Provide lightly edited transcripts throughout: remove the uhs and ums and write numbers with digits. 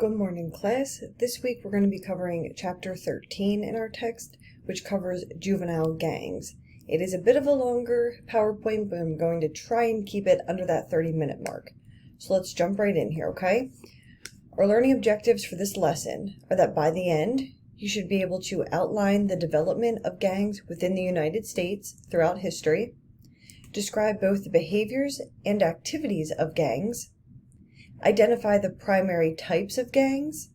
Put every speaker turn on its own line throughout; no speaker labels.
Good morning, class. This week we're going to be covering Chapter 13 in our text, which covers juvenile gangs. It is a bit of a longer PowerPoint, but I'm going to try and keep it under that 30-minute mark. So let's jump right in here, okay? Our learning objectives for this lesson are that by the end, you should be able to outline the development of gangs within the United States throughout history, describe both the behaviors and activities of gangs, identify the primary types of gangs,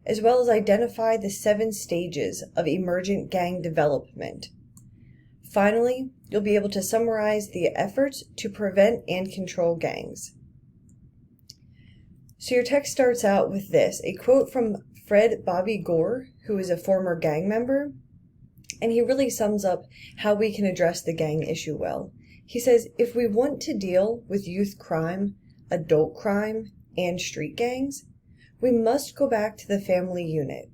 as well as identify the 7 stages of emergent gang development. Finally, you'll be able to summarize the efforts to prevent and control gangs. So your text starts out with this, a quote from Fred Bobby Gore, who is a former gang member, and he really sums up how we can address the gang issue well. He says, if we want to deal with youth crime, adult crime, and street gangs, we must go back to the family unit.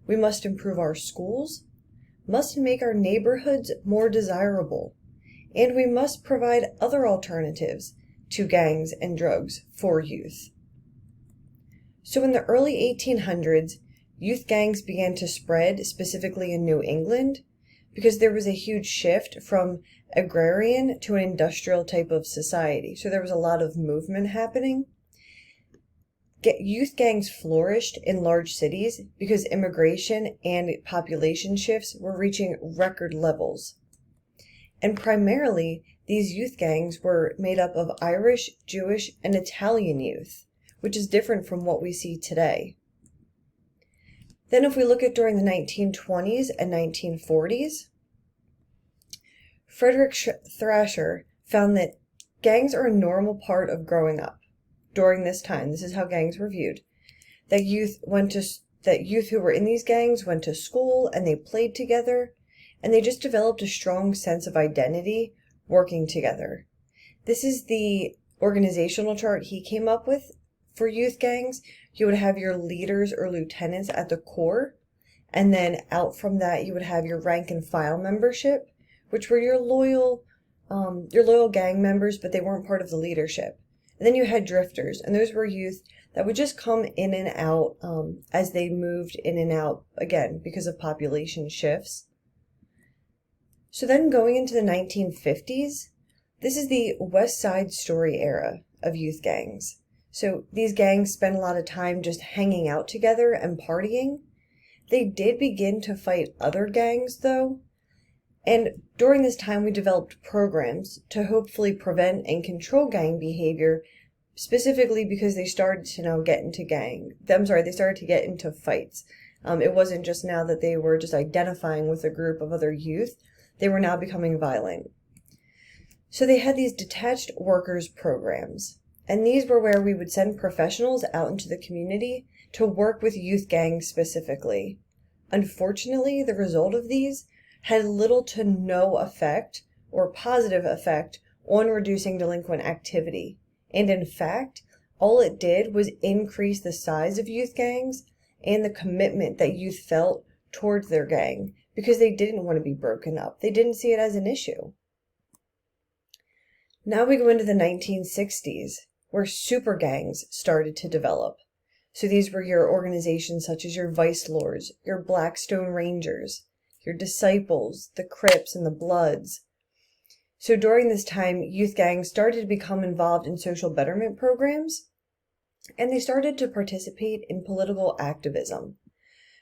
We must improve our schools, must make our neighborhoods more desirable, and we must provide other alternatives to gangs and drugs for youth. So in the early 1800s, youth gangs began to spread, specifically in New England, because there was a huge shift from agrarian to an industrial type of society. So there was a lot of movement happening. Youth gangs flourished in large cities because immigration and population shifts were reaching record levels. And primarily, these youth gangs were made up of Irish, Jewish, and Italian youth, which is different from what we see today. Then if we look at during the 1920s and 1940s, Frederick Thrasher found that gangs are a normal part of growing up. During this time, this is how gangs were viewed. That youth who were in these gangs went to school and they played together, and they just developed a strong sense of identity working together. This is the organizational chart he came up with for youth gangs. You would have your leaders or lieutenants at the core, and then out from that you would have your rank and file membership, which were your loyal gang members, but they weren't part of the leadership. And then you had drifters, and those were youth that would just come in and out as they moved in and out, again, because of population shifts. So then going into the 1950s, this is the West Side Story era of youth gangs. So these gangs spent a lot of time just hanging out together and partying. They did begin to fight other gangs, though. And during this time, we developed programs to hopefully prevent and control gang behavior, specifically because they started to now get into they started to get into fights. It wasn't just now that they were just identifying with a group of other youth. They were now becoming violent. So they had these detached workers programs. And these were where we would send professionals out into the community to work with youth gangs specifically. Unfortunately, the result of these had little to no effect or positive effect on reducing delinquent activity. And in fact, all it did was increase the size of youth gangs and the commitment that youth felt towards their gang because they didn't want to be broken up. They didn't see it as an issue. Now we go into the 1960s, where super gangs started to develop. So these were your organizations such as your Vice Lords, your Blackstone Rangers, your Disciples, the Crips, and the Bloods. So during this time, youth gangs started to become involved in social betterment programs, and they started to participate in political activism.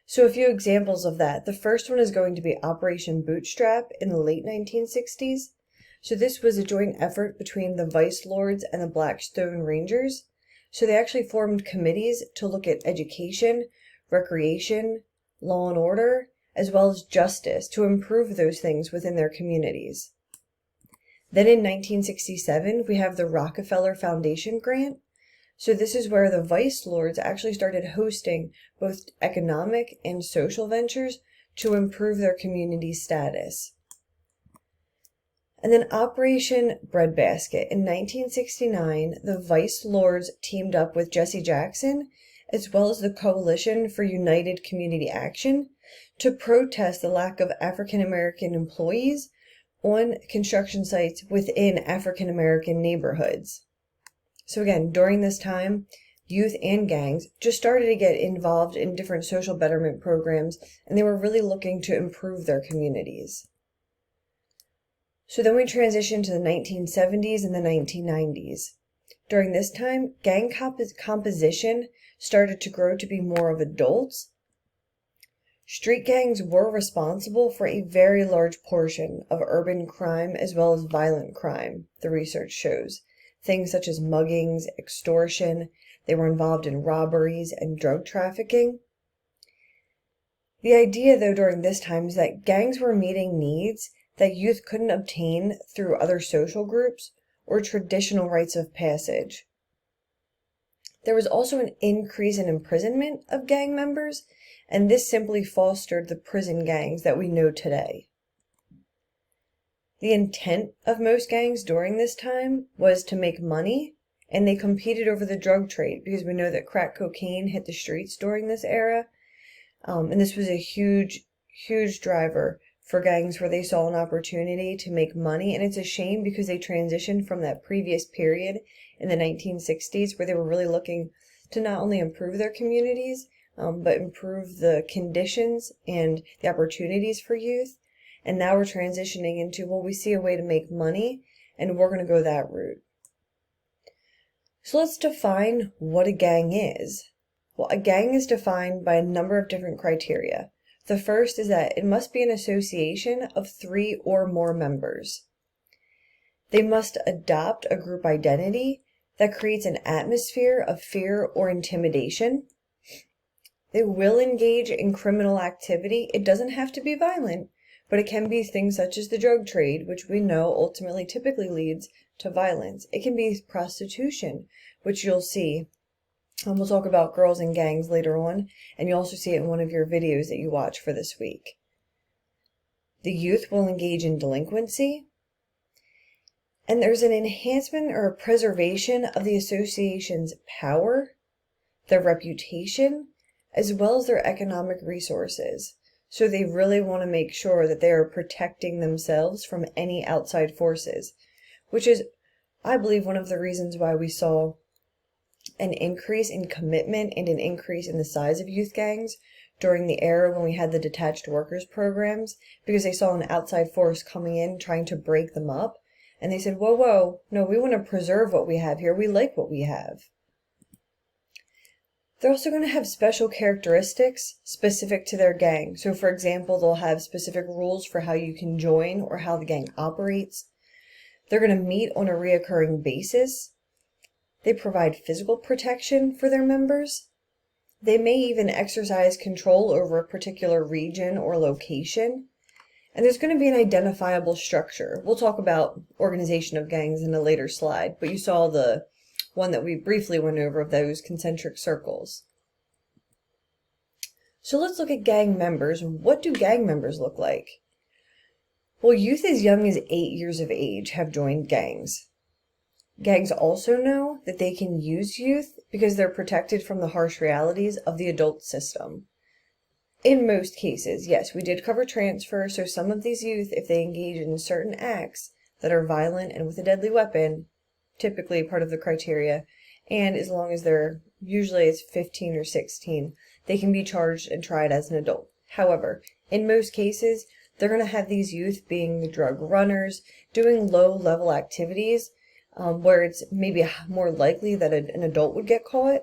So a few examples of that. The first one is going to be Operation Bootstrap in the late 1960s. So this was a joint effort between the Vice Lords and the Blackstone Rangers. So they actually formed committees to look at education, recreation, law and order, as well as justice to improve those things within their communities. Then in 1967, we have the Rockefeller Foundation grant. So this is where the Vice Lords actually started hosting both economic and social ventures to improve their community status. And then Operation Breadbasket. In 1969, the Vice Lords teamed up with Jesse Jackson, as well as the Coalition for United Community Action, to protest the lack of African American employees on construction sites within African American neighborhoods. So again, during this time, youth and gangs just started to get involved in different social betterment programs, and they were really looking to improve their communities. So then we transitioned to the 1970s and the 1990s. During this time, gang composition started to grow to be more of adults. Street gangs were responsible for a very large portion of urban crime as well as violent crime, the research shows. Things such as muggings, extortion, they were involved in robberies and drug trafficking. The idea, though, during this time is that gangs were meeting needs that youth couldn't obtain through other social groups or traditional rites of passage. There was also an increase in imprisonment of gang members, and this simply fostered the prison gangs that we know today. The intent of most gangs during this time was to make money, and they competed over the drug trade because we know that crack cocaine hit the streets during this era, and this was a huge driver for gangs where they saw an opportunity to make money. And it's a shame because they transitioned from that previous period in the 1960s where they were really looking to not only improve their communities, but improve the conditions and the opportunities for youth. And now we're transitioning into, well, we see a way to make money and we're going to go that route. So let's define what a gang is. Well, a gang is defined by a number of different criteria. The first is that it must be an association of 3 or more members. They must adopt a group identity that creates an atmosphere of fear or intimidation. They will engage in criminal activity. It doesn't have to be violent, but it can be things such as the drug trade, which we know ultimately typically leads to violence. It can be prostitution, which you'll see. We'll talk about girls and gangs later on, and you'll also see it in one of your videos that you watch for this week. The youth will engage in delinquency, and there's an enhancement or a preservation of the association's power, their reputation, as well as their economic resources. So they really want to make sure that they are protecting themselves from any outside forces, which is, I believe, one of the reasons why we saw an increase in commitment and an increase in the size of youth gangs during the era when we had the detached workers programs, because they saw an outside force coming in trying to break them up. And they said, whoa, no, we want to preserve what we have here. We like what we have. They're also going to have special characteristics specific to their gang. So for example, they'll have specific rules for how you can join or how the gang operates. They're going to meet on a reoccurring basis. They provide physical protection for their members. They may even exercise control over a particular region or location. And there's going to be an identifiable structure. We'll talk about organization of gangs in a later slide, but you saw the one that we briefly went over of those concentric circles. So let's look at gang members. What do gang members look like? Well, youth as young as 8 years of age have joined gangs. Gangs also know that they can use youth because they're protected from the harsh realities of the adult system. In most cases, yes, we did cover transfer, so some of these youth, if they engage in certain acts that are violent and with a deadly weapon, typically part of the criteria, and as long as usually it's 15 or 16, they can be charged and tried as an adult. However, in most cases, they're going to have these youth being drug runners, doing low-level activities, where it's maybe more likely that an adult would get caught,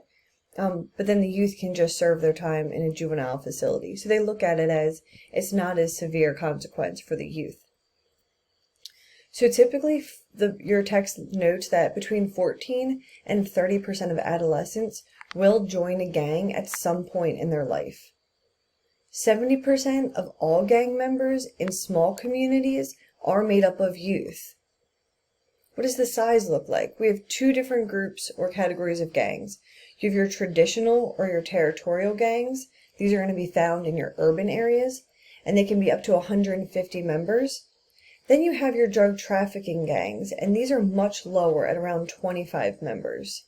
but then the youth can just serve their time in a juvenile facility. So they look at it as it's not as severe consequence for the youth. So typically, your text notes that between 14 and 30% of adolescents will join a gang at some point in their life. 70% of all gang members in small communities are made up of youth. What does the size look like? We have 2 different groups or categories of gangs. You have your traditional or your territorial gangs. These are going to be found in your urban areas, and they can be up to 150 members. Then you have your drug trafficking gangs, and these are much lower at around 25 members.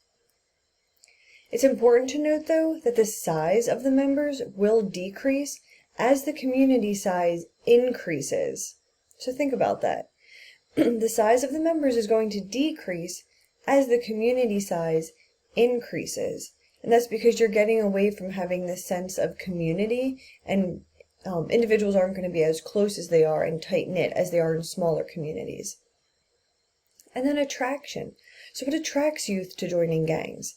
It's important to note, though, that the size of the members will decrease as the community size increases. So think about that. The size of the members is going to decrease as the community size increases. And that's because you're getting away from having this sense of community, and individuals aren't going to be as close as they are and tight-knit as they are in smaller communities. And then attraction. So what attracts youth to joining gangs?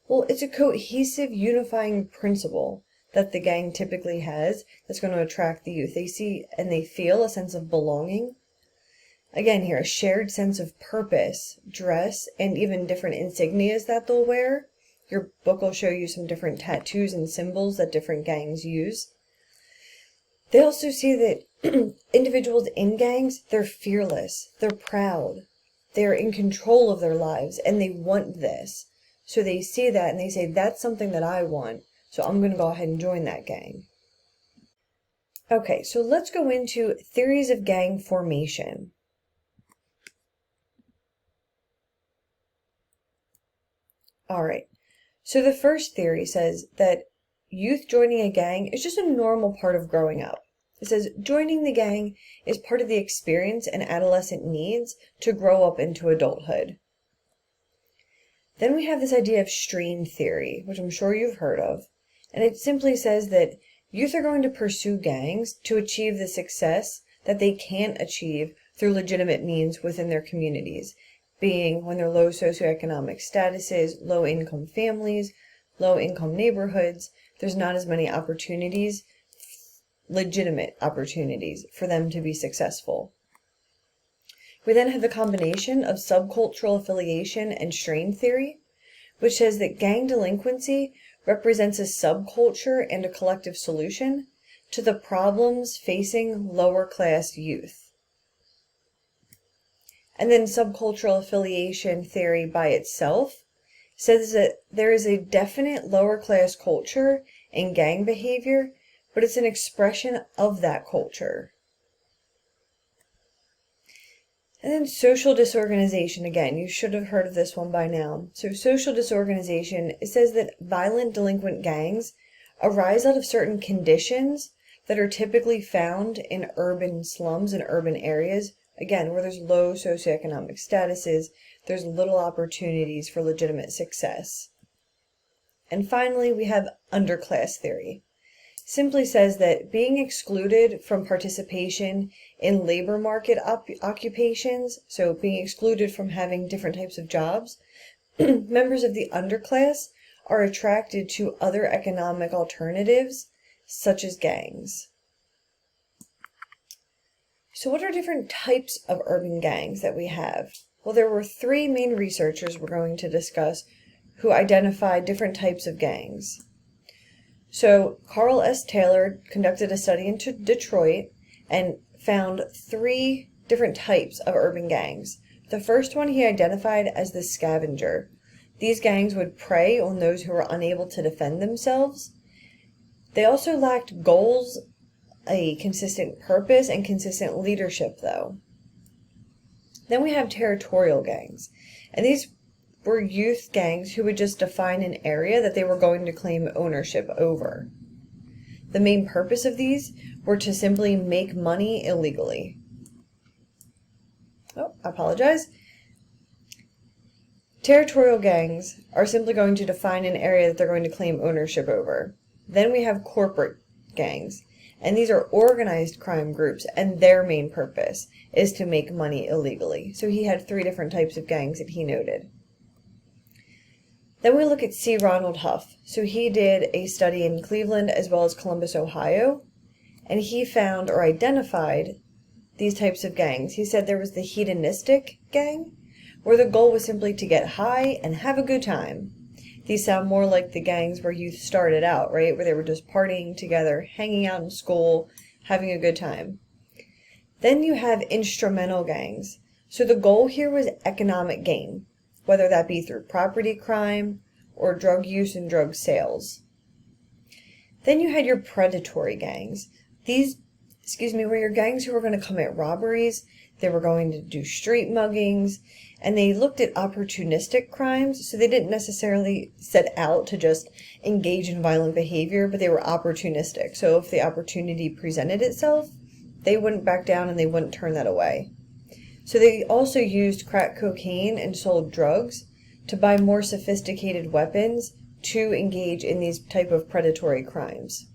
Well, it's a cohesive, unifying principle that the gang typically has that's going to attract the youth. They see and they feel a sense of belonging. Again here, a shared sense of purpose, dress, and even different insignias that they'll wear. Your book will show you some different tattoos and symbols that different gangs use. They also see that individuals in gangs, they're fearless, they're proud, they're in control of their lives, and they want this. So they see that and they say, that's something that I want, so I'm going to go ahead and join that gang. Okay, so let's go into theories of gang formation. All right, so the first theory says that youth joining a gang is just a normal part of growing up. It says joining the gang is part of the experience an adolescent needs to grow up into adulthood. Then we have this idea of stream theory, which I'm sure you've heard of, and it simply says that youth are going to pursue gangs to achieve the success that they can't achieve through legitimate means within their communities, being when they're low socioeconomic statuses, low-income families, low-income neighborhoods. There's not as many opportunities, legitimate opportunities, for them to be successful. We then have the combination of subcultural affiliation and strain theory, which says that gang delinquency represents a subculture and a collective solution to the problems facing lower-class youth. And then subcultural affiliation theory by itself says that there is a definite lower-class culture in gang behavior, but it's an expression of that culture. And then social disorganization, again, you should have heard of this one by now. So social disorganization, it says that violent delinquent gangs arise out of certain conditions that are typically found in urban slums and urban areas, again, where there's low socioeconomic statuses, there's little opportunities for legitimate success. And finally, we have underclass theory. Simply says that being excluded from participation in labor market occupations, so being excluded from having different types of jobs, members of the underclass are attracted to other economic alternatives, such as gangs. So what are different types of urban gangs that we have? Well, there were three main researchers we're going to discuss who identified different types of gangs. So Carl S. Taylor conducted a study in Detroit and found three different types of urban gangs. The first one he identified as the scavenger. These gangs would prey on those who were unable to defend themselves. They also lacked goals, a consistent purpose, and consistent leadership, though. Then we have territorial gangs, and these were youth gangs who would just define an area that they were going to claim ownership over. The main purpose of these were to simply make money illegally. Oh, I apologize. Territorial gangs are simply going to define an area that they're going to claim ownership over. Then we have corporate gangs, and these are organized crime groups, and their main purpose is to make money illegally. So he had three different types of gangs that he noted. Then we look at C. Ronald Huff. So he did a study in Cleveland as well as Columbus, Ohio, and he found or identified these types of gangs. He said there was the hedonistic gang, where the goal was simply to get high and have a good time. These sound more like the gangs where youth started out, right? Where they were just partying together, hanging out in school, having a good time. Then you have instrumental gangs. So the goal here was economic gain, whether that be through property crime or drug use and drug sales. Then you had your predatory gangs. These, were your gangs who were going to commit robberies, they were going to do street muggings, and they looked at opportunistic crimes, so they didn't necessarily set out to just engage in violent behavior, but they were opportunistic. So if the opportunity presented itself, they wouldn't back down and they wouldn't turn that away. So they also used crack cocaine and sold drugs to buy more sophisticated weapons to engage in these type of predatory crimes.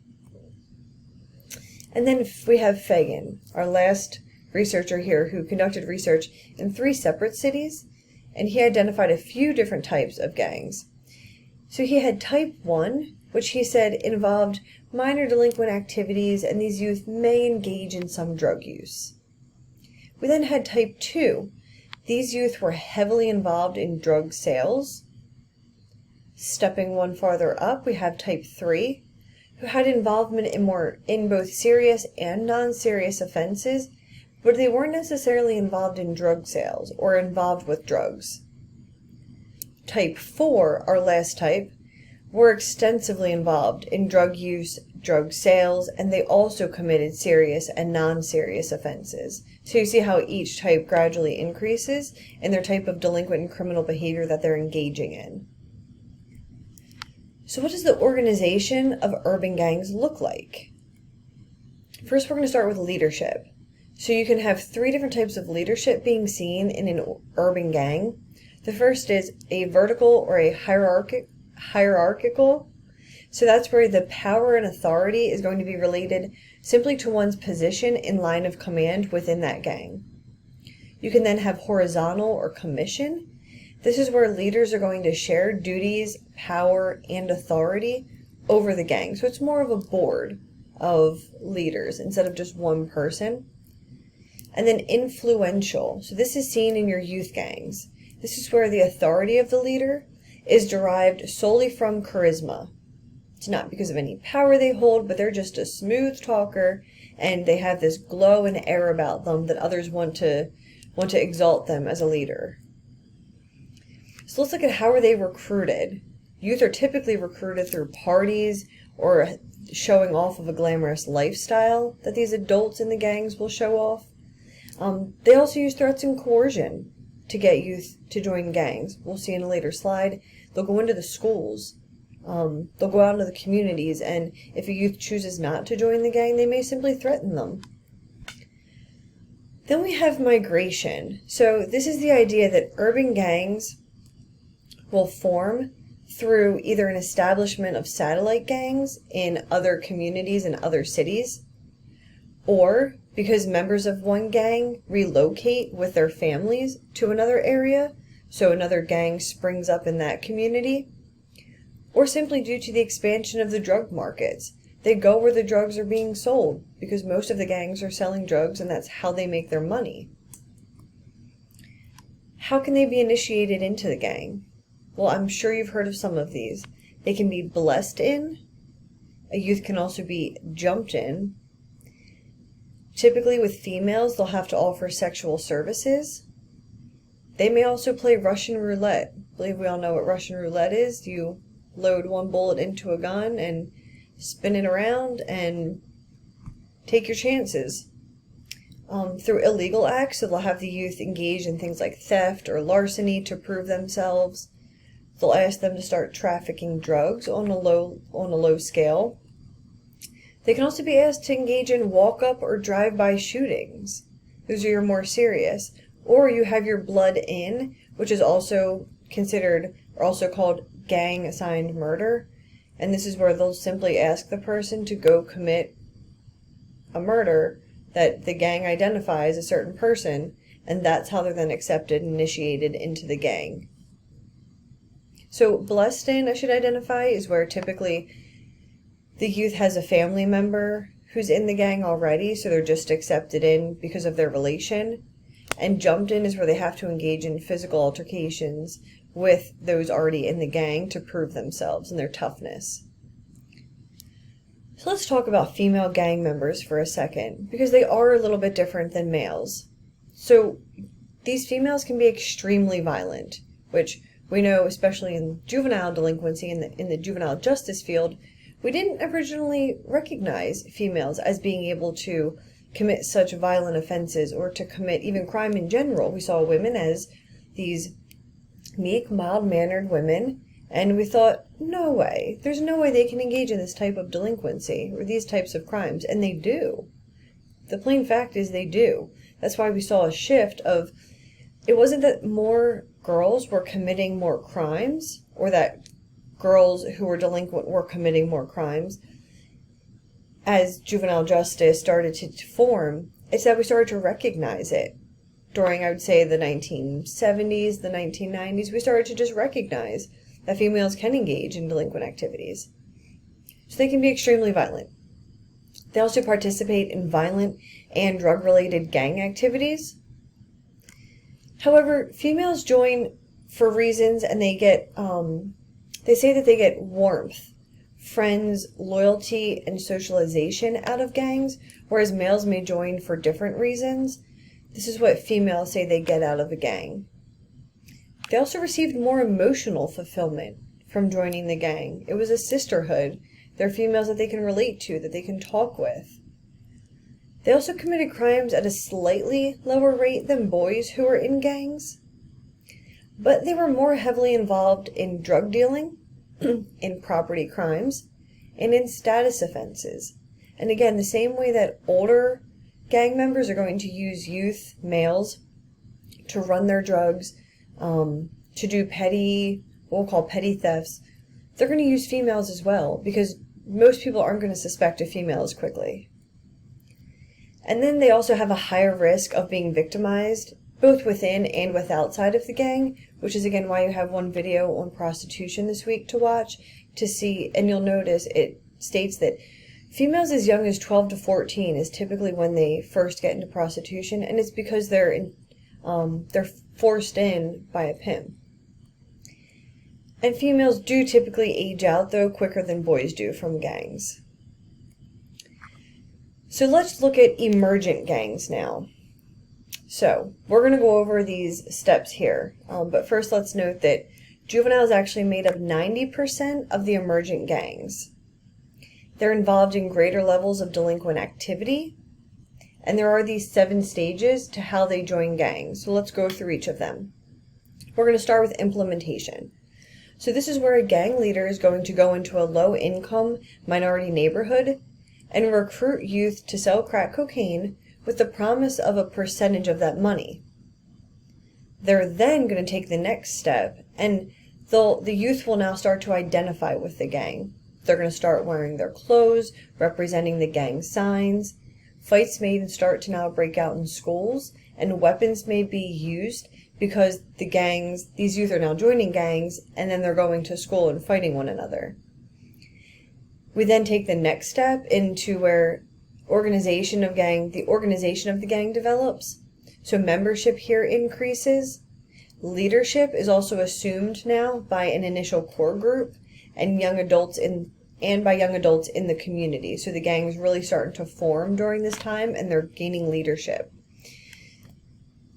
And then we have Fagan, our last researcher here, who conducted research in 3 separate cities, and he identified a few different types of gangs. So he had type 1, which he said involved minor delinquent activities, and these youth may engage in some drug use. We then had type 2. These youth were heavily involved in drug sales. Stepping one farther up, we have type 3, who had involvement in both serious and non-serious offenses, but they weren't necessarily involved in drug sales or involved with drugs. Type 4, our last type, were extensively involved in drug use, drug sales, and they also committed serious and non-serious offenses. So you see how each type gradually increases in their type of delinquent and criminal behavior that they're engaging in. So what does the organization of urban gangs look like? First, we're going to start with leadership. So you can have 3 different types of leadership being seen in an urban gang. The first is a vertical or a hierarchical. So that's where the power and authority is going to be related simply to one's position in line of command within that gang. You can then have horizontal or commission. This is where leaders are going to share duties, power, and authority over the gang. So it's more of a board of leaders instead of just one person. And then influential. So this is seen in your youth gangs. This is where the authority of the leader is derived solely from charisma. It's not because of any power they hold, but they're just a smooth talker, and they have this glow and air about them that others want to exalt them as a leader. So let's look at how are they recruited. Youth are typically recruited through parties or showing off of a glamorous lifestyle that these adults in the gangs will show off. They also use threats and coercion to get youth to join gangs. We'll see in a later slide. They'll go into the schools. They'll go out into the communities, and if a youth chooses not to join the gang, they may simply threaten them. Then we have migration. So this is the idea that urban gangs will form through either an establishment of satellite gangs in other communities and other cities, or because members of one gang relocate with their families to another area, so another gang springs up in that community, or simply due to the expansion of the drug markets. They go where the drugs are being sold because most of the gangs are selling drugs, and that's how they make their money. How can they be initiated into the gang? Well, I'm sure you've heard of some of these. They can be blessed in. A youth can also be jumped in. Typically with females, they'll have to offer sexual services. They may also play Russian roulette. I believe we all know what Russian roulette is. You load one bullet into a gun and spin it around and take your chances. Through illegal acts, so they'll have the youth engage in things like theft or larceny to prove themselves. They'll ask them to start trafficking drugs on a low scale. They can also be asked to engage in walk-up or drive-by shootings. Those are your more serious. Or you have your blood in, which is also considered, or also called gang-assigned murder. And this is where they'll simply ask the person to go commit a murder that the gang identifies a certain person, and that's how they're then accepted and initiated into the gang. So blessed in, I should identify, is where typically the youth has a family member who's in the gang already, so they're just accepted in because of their relation. And jumped in is where they have to engage in physical altercations with those already in the gang to prove themselves and their toughness. So let's talk about female gang members for a second, because they are a little bit different than males. So these females can be extremely violent, which we know, especially in juvenile delinquency, in the juvenile justice field, we didn't originally recognize females as being able to commit such violent offenses or to commit even crime in general. We saw women as these meek, mild-mannered women, and we thought, no way, there's no way they can engage in this type of delinquency or these types of crimes, and they do. The plain fact is they do. That's why we saw a shift of, it wasn't that more girls were committing more crimes or that girls who were delinquent were committing more crimes, as juvenile justice started to form, it's that we started to recognize it. During, I would say, the 1970s, the 1990s, we started to just recognize that females can engage in delinquent activities. So they can be extremely violent. They also participate in violent and drug-related gang activities. However, females join for reasons, and they say that they get warmth, friends, loyalty, and socialization out of gangs, whereas males may join for different reasons. This is what females say they get out of a gang. They also received more emotional fulfillment from joining the gang. It was a sisterhood. They're females that they can relate to, that they can talk with. They also committed crimes at a slightly lower rate than boys who were in gangs, but they were more heavily involved in drug dealing, in property crimes, and in status offenses. And again, the same way that older gang members are going to use youth males to run their drugs, to do what we'll call petty thefts, they're going to use females as well, because most people aren't going to suspect a female as quickly. And then they also have a higher risk of being victimized, both within and with outside of the gang, which is again why you have one video on prostitution this week to watch to see, and you'll notice it states that females as young as 12 to 14 is typically when they first get into prostitution, and it's because they're forced in by a pimp. And females do typically age out, though, quicker than boys do from gangs. So let's look at emergent gangs now. So we're going to go over these steps here, but first let's note that juveniles actually made up 90% of the emergent gangs. They're involved in greater levels of delinquent activity, and there are these 7 stages to how they join gangs. So let's go through each of them. We're going to start with implementation. So this is where a gang leader is going to go into a low-income minority neighborhood and recruit youth to sell crack cocaine with the promise of a percentage of that money. They're then going to take the next step, and the youth will now start to identify with the gang. They're going to start wearing their clothes, representing the gang signs. Fights may even start to now break out in schools, and weapons may be used because these youth are now joining gangs, and then they're going to school and fighting one another. We then take the next step into where the organization of the gang develops. So membership here increases. Leadership is also assumed now by an initial core group and by young adults in the community. So the gang is really starting to form during this time, and they're gaining leadership.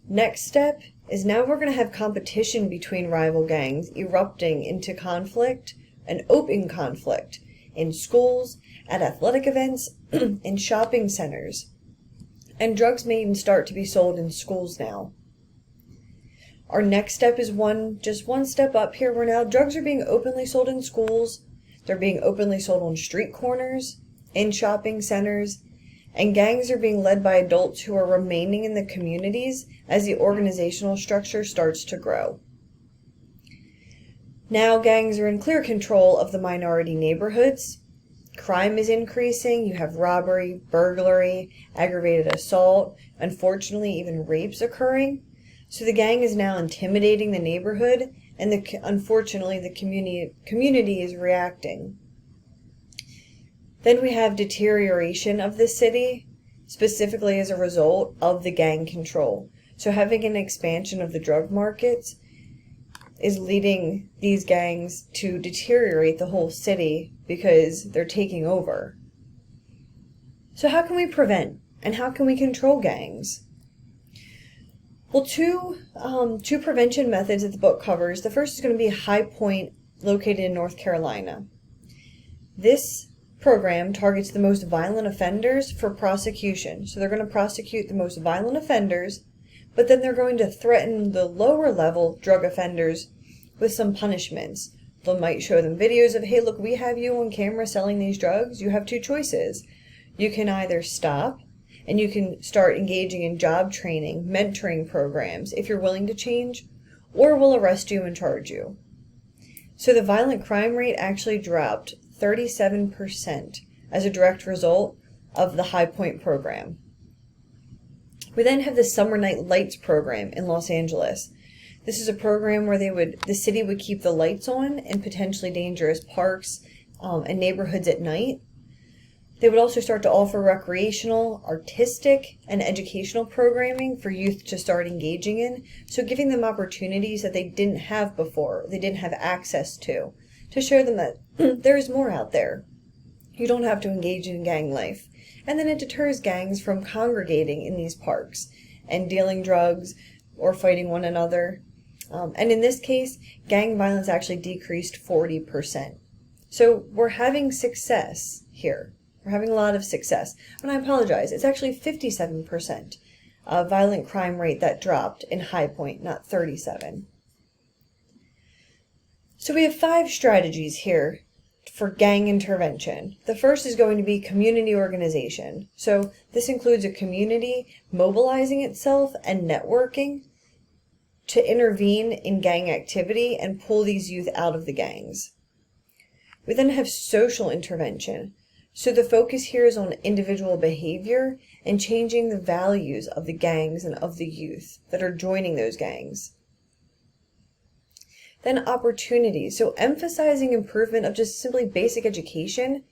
Next step is now we're going to have competition between rival gangs erupting into conflict, an open conflict, in schools, at athletic events, in shopping centers. And drugs may even start to be sold in schools now. Our next step is just one step up here, where now drugs are being openly sold in schools, they're being openly sold on street corners, in shopping centers, and gangs are being led by adults who are remaining in the communities as the organizational structure starts to grow. Now gangs are in clear control of the minority neighborhoods. Crime is increasing. You have robbery, burglary, aggravated assault, unfortunately even rapes occurring. So the gang is now intimidating the neighborhood, and unfortunately the community is reacting. Then we have deterioration of the city, specifically as a result of the gang control. So having an expansion of the drug markets is leading these gangs to deteriorate the whole city because they're taking over. So how can we prevent and how can we control gangs? Well, two prevention methods that the book covers. The first is going to be High Point, located in North Carolina. This program targets the most violent offenders for prosecution. So they're going to prosecute the most violent offenders, but then they're going to threaten the lower level drug offenders with some punishments. They might show them videos of, hey, look, we have you on camera selling these drugs. You have 2 choices. You can either stop, and you can start engaging in job training, mentoring programs if you're willing to change, or we'll arrest you and charge you. So the violent crime rate actually dropped 37% as a direct result of the High Point program. We then have the Summer Night Lights program in Los Angeles. This is a program where the city would keep the lights on in potentially dangerous parks and neighborhoods at night. They would also start to offer recreational, artistic, and educational programming for youth to start engaging in, so giving them opportunities that they didn't have before, they didn't have access to show them that there is more out there. You don't have to engage in gang life. And then it deters gangs from congregating in these parks and dealing drugs or fighting one another. And in this case, gang violence actually decreased 40%. So we're having success here. We're having a lot of success. And I apologize, it's actually 57% violent crime rate that dropped in High Point, not 37. So we have 5 strategies here for gang intervention. The first is going to be community organization. So this includes a community mobilizing itself and networking to intervene in gang activity and pull these youth out of the gangs. We then have social intervention. So the focus here is on individual behavior and changing the values of the gangs and of the youth that are joining those gangs. Then opportunities, so emphasizing improvement of just simply basic education,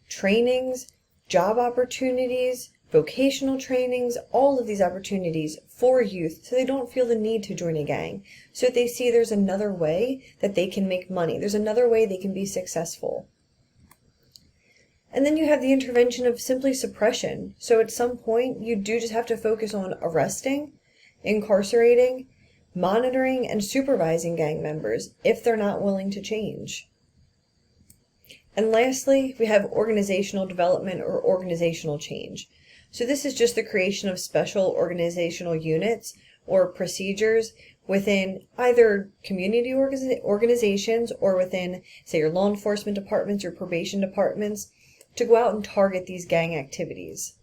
trainings, job opportunities, vocational trainings, all of these opportunities for youth so they don't feel the need to join a gang, so that they see there's another way that they can make money, there's another way they can be successful. And then you have the intervention of simply suppression. So at some point, you do just have to focus on arresting, incarcerating, monitoring, and supervising gang members if they're not willing to change. And lastly, we have organizational development or organizational change. So this is just the creation of special organizational units or procedures within either community organizations or within, say, your law enforcement departments, your probation departments, to go out and target these gang activities.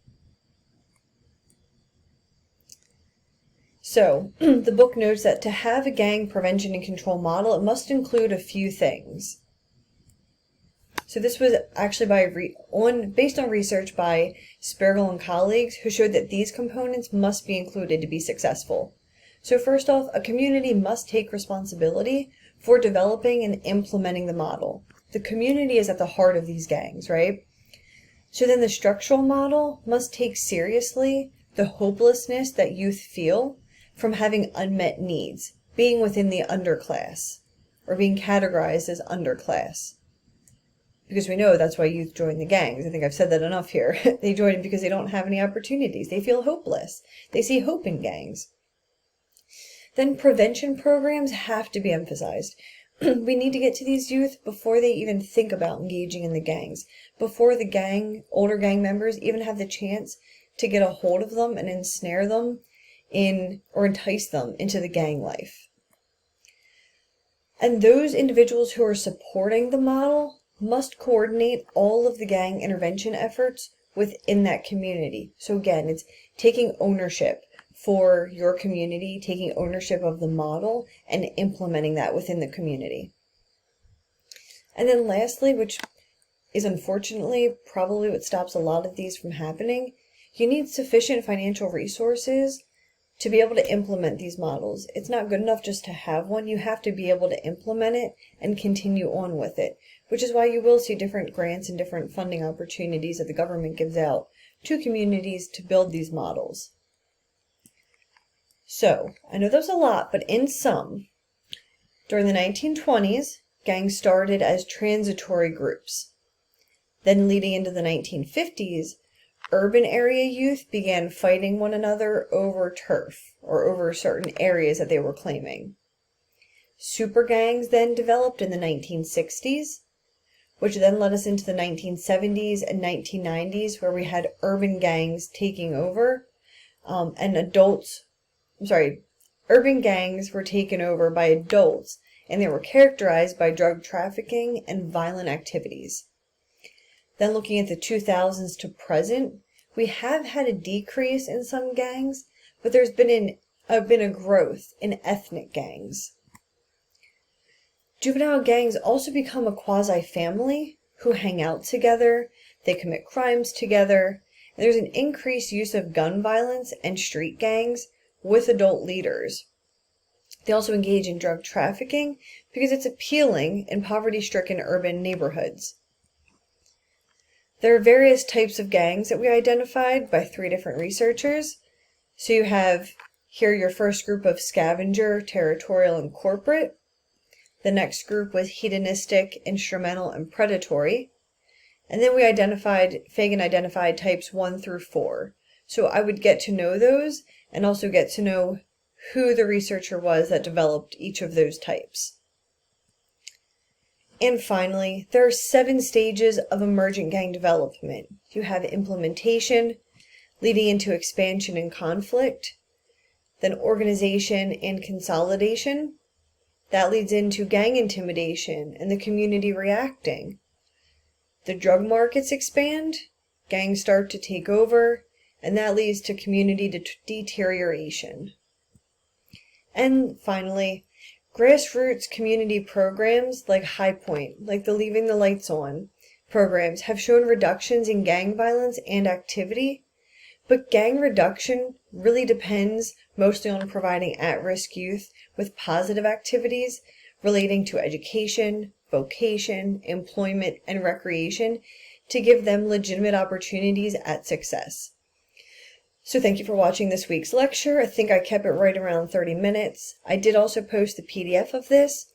So, the book notes that to have a gang prevention and control model, it must include a few things. So this was actually based on research by Spergel and colleagues, who showed that these components must be included to be successful. So first off, a community must take responsibility for developing and implementing the model. The community is at the heart of these gangs, right? So then the structural model must take seriously the hopelessness that youth feel from having unmet needs, being within the underclass, or being categorized as underclass. Because we know that's why youth join the gangs. I think I've said that enough here. They join because they don't have any opportunities. They feel hopeless. They see hope in gangs. Then prevention programs have to be emphasized. We need to get to these youth before they even think about engaging in the gangs, before the older gang members even have the chance to get a hold of them and ensnare them or entice them into the gang life. And those individuals who are supporting the model must coordinate all of the gang intervention efforts within that community. So again, it's taking ownership for your community, taking ownership of the model and implementing that within the community. And then lastly, which is unfortunately probably what stops a lot of these from happening, you need sufficient financial resources to be able to implement these models. It's not good enough just to have one. You have to be able to implement it and continue on with it, which is why you will see different grants and different funding opportunities that the government gives out to communities to build these models. So, I know there's a lot, but in sum, during the 1920s, gangs started as transitory groups. Then leading into the 1950s, urban area youth began fighting one another over turf, or over certain areas that they were claiming. Super gangs then developed in the 1960s, which then led us into the 1970s and 1990s, where we had urban gangs taking over, urban gangs were taken over by adults, and they were characterized by drug trafficking and violent activities. Then looking at the 2000s to present, we have had a decrease in some gangs, but there's been a growth in ethnic gangs. Juvenile gangs also become a quasi-family who hang out together, they commit crimes together, and there's an increased use of gun violence and street gangs with adult leaders. They also engage in drug trafficking because it's appealing in poverty-stricken urban neighborhoods. There are various types of gangs that we identified by 3 different researchers. So you have here your first group of scavenger, territorial, and corporate. The next group was hedonistic, instrumental, and predatory. And then Fagan identified types 1 through 4. So I would get to know those and also get to know who the researcher was that developed each of those types. And finally, there are 7 stages of emergent gang development. You have implementation, leading into expansion and conflict, then organization and consolidation. That leads into gang intimidation and the community reacting. The drug markets expand, gangs start to take over, and that leads to community deterioration. And finally, grassroots community programs like High Point, like the Leaving the Lights On programs, have shown reductions in gang violence and activity, but gang reduction really depends mostly on providing at-risk youth with positive activities relating to education, vocation, employment, and recreation to give them legitimate opportunities at success. So thank you for watching this week's lecture. I think I kept it right around 30 minutes. I did also post the PDF of this